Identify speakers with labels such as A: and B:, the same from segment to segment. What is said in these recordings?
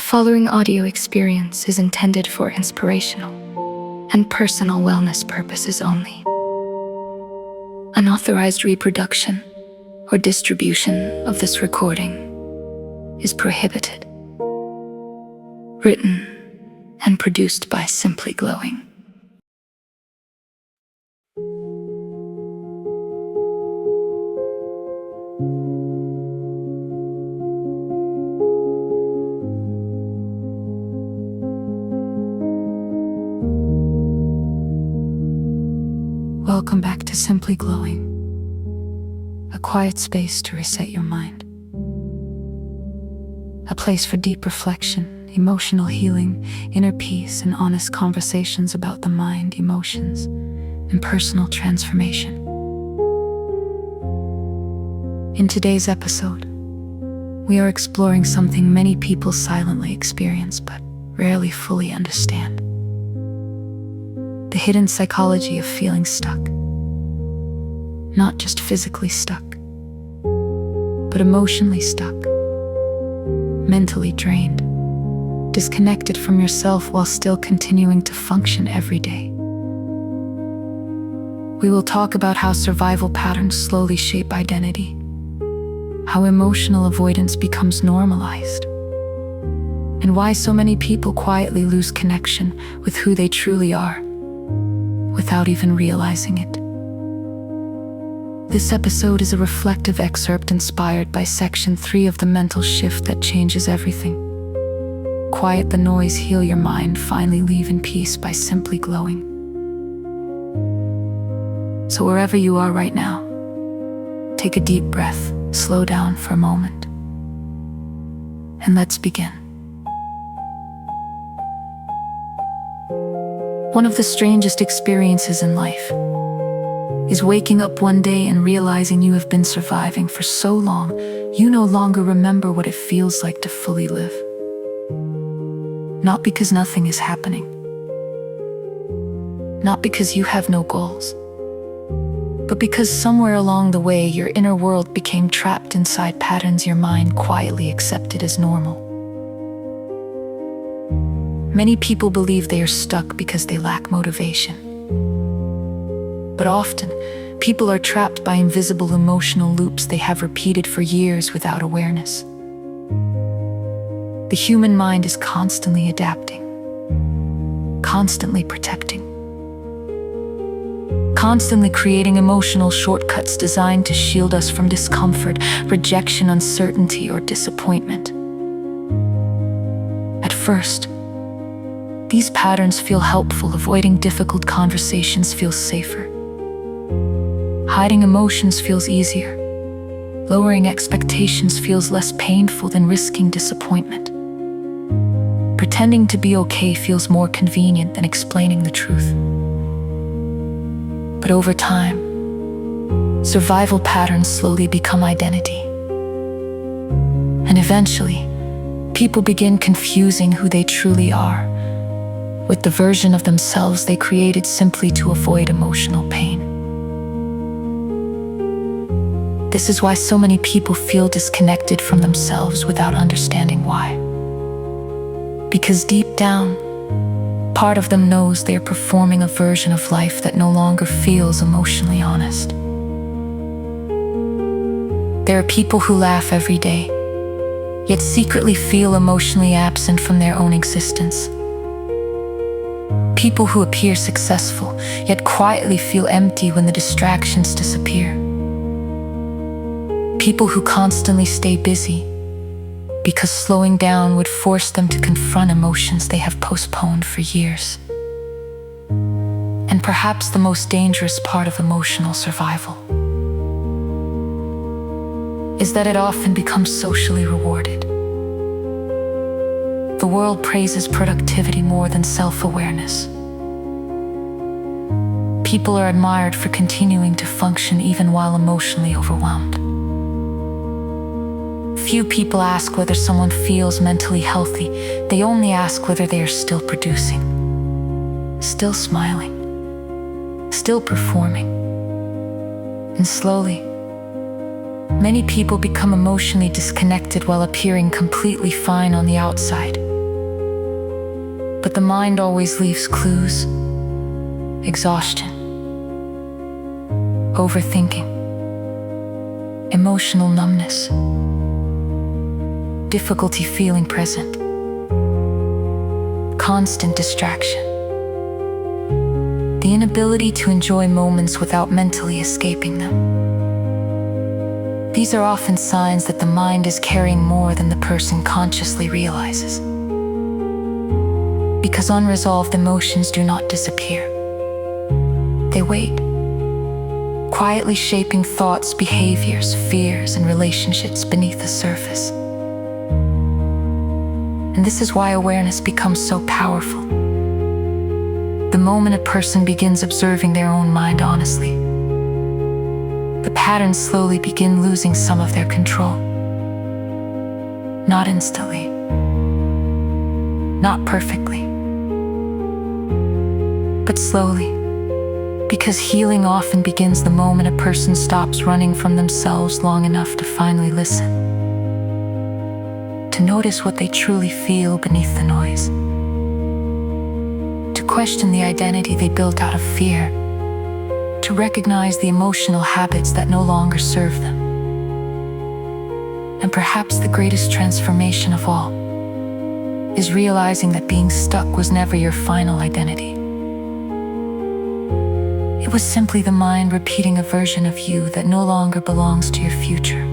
A: following audio experience is intended for inspirational and personal wellness purposes only. Unauthorized reproduction or distribution of this recording is prohibited. Written and produced by Simply Glowing. Welcome back to Simply Glowing, a quiet space to reset your mind. A place for deep reflection, emotional healing, inner peace, and honest conversations about the mind, emotions, and personal transformation. In today's episode, we are exploring something many people silently experience but rarely fully understand. The hidden psychology of feeling stuck. Not just physically stuck, but emotionally stuck, mentally drained, disconnected from yourself while still continuing to function every day. We will talk about how survival patterns slowly shape identity, how emotional avoidance becomes normalized, and why so many people quietly lose connection with who they truly are without even realizing it. This episode is a reflective excerpt inspired by Section 3 of The Mental Shift That Changes Everything. Quiet the noise, heal your mind, finally live in peace by Simply Glowing. So wherever you are right now, take a deep breath, slow down for a moment, and let's begin. One of the strangest experiences in life is waking up one day and realizing you have been surviving for so long, you no longer remember what it feels like to fully live. Not because nothing is happening, not because you have no goals, but because somewhere along the way your inner world became trapped inside patterns your mind quietly accepted as normal. Many people believe they are stuck because they lack motivation. But often, people are trapped by invisible emotional loops they have repeated for years without awareness. The human mind is constantly adapting, constantly protecting, constantly creating emotional shortcuts designed to shield us from discomfort, rejection, uncertainty, or disappointment. At first, these patterns feel helpful. Avoiding difficult conversations feels safer. Hiding emotions feels easier. Lowering expectations feels less painful than risking disappointment. Pretending to be okay feels more convenient than explaining the truth. But over time, survival patterns slowly become identity. And eventually, people begin confusing who they truly are with the version of themselves they created simply to avoid emotional pain. This is why so many people feel disconnected from themselves without understanding why. Because deep down, part of them knows they are performing a version of life that no longer feels emotionally honest. There are people who laugh every day, yet secretly feel emotionally absent from their own existence. People who appear successful, yet quietly feel empty when the distractions disappear. People who constantly stay busy because slowing down would force them to confront emotions they have postponed for years. And perhaps the most dangerous part of emotional survival is that it often becomes socially rewarded. The world praises productivity more than self-awareness. People are admired for continuing to function even while emotionally overwhelmed. Few people ask whether someone feels mentally healthy. They only ask whether they are still producing, still smiling, still performing. And slowly, many people become emotionally disconnected while appearing completely fine on the outside. But the mind always leaves clues. Exhaustion, overthinking, emotional numbness, difficulty feeling present, constant distraction, the inability to enjoy moments without mentally escaping them. These are often signs that the mind is carrying more than the person consciously realizes. Because unresolved emotions do not disappear. They wait, quietly shaping thoughts, behaviors, fears, and relationships beneath the surface. And this is why awareness becomes so powerful. The moment a person begins observing their own mind honestly, the patterns slowly begin losing some of their control. Not instantly, not perfectly, but slowly. Because healing often begins the moment a person stops running from themselves long enough to finally listen, to notice what they truly feel beneath the noise, to question the identity they built out of fear, to recognize the emotional habits that no longer serve them. And perhaps the greatest transformation of all is realizing that being stuck was never your final identity. It was simply the mind repeating a version of you that no longer belongs to your future.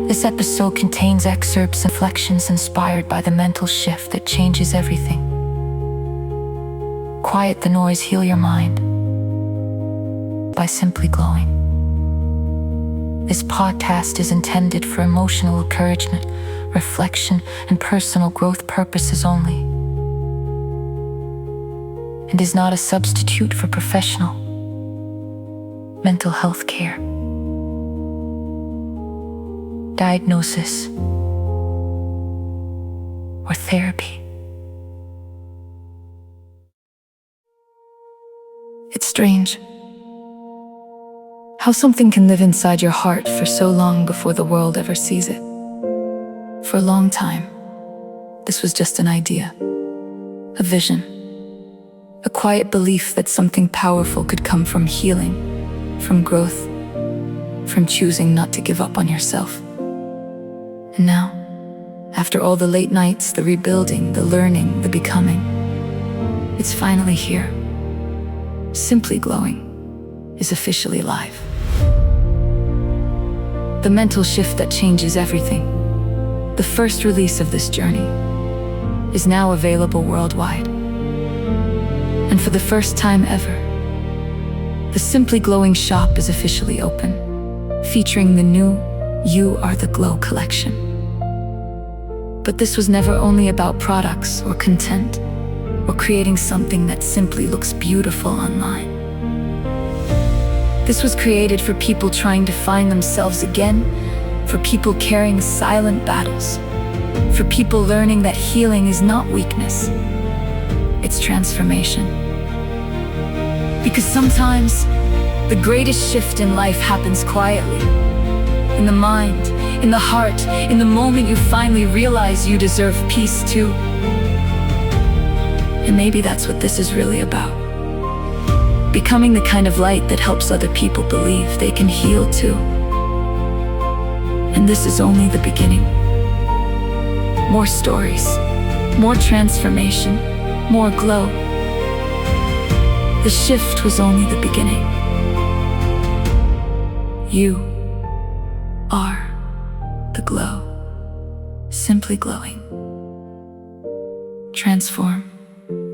A: This episode contains excerpts and reflections inspired by the mental shift that changes everything. Quiet the noise, heal your mind by simply glowing. This podcast is intended for emotional encouragement, reflection, and personal growth purposes only, and is not a substitute for professional mental health care, diagnosis, or therapy. It's strange how something can live inside your heart for so long before the world ever sees it. For a long time, this was just an idea, a vision, a quiet belief that something powerful could come from healing, from growth, from choosing not to give up on yourself. And now, after all the late nights, the rebuilding, the learning, the becoming, it's finally here. Simply Glowing is officially live. The mental shift that changes everything, the first release of this journey, is now available worldwide. And for the first time ever, the Simply Glowing shop is officially open, featuring the new You Are the Glow collection. But this was never only about products or content, or creating something that simply looks beautiful online. This was created for people trying to find themselves again, for people carrying silent battles, for people learning that healing is not weakness, it's transformation. Because sometimes the greatest shift in life happens quietly, in the mind, in the heart, in the moment you finally realize you deserve peace too. And maybe that's what this is really about. Becoming the kind of light that helps other people believe they can heal too. And this is only the beginning. More stories, more transformation, more glow. The shift was only the beginning. You are the glow. Simply Glowing. Transform,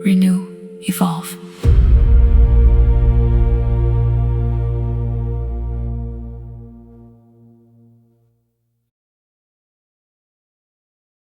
A: renew, evolve.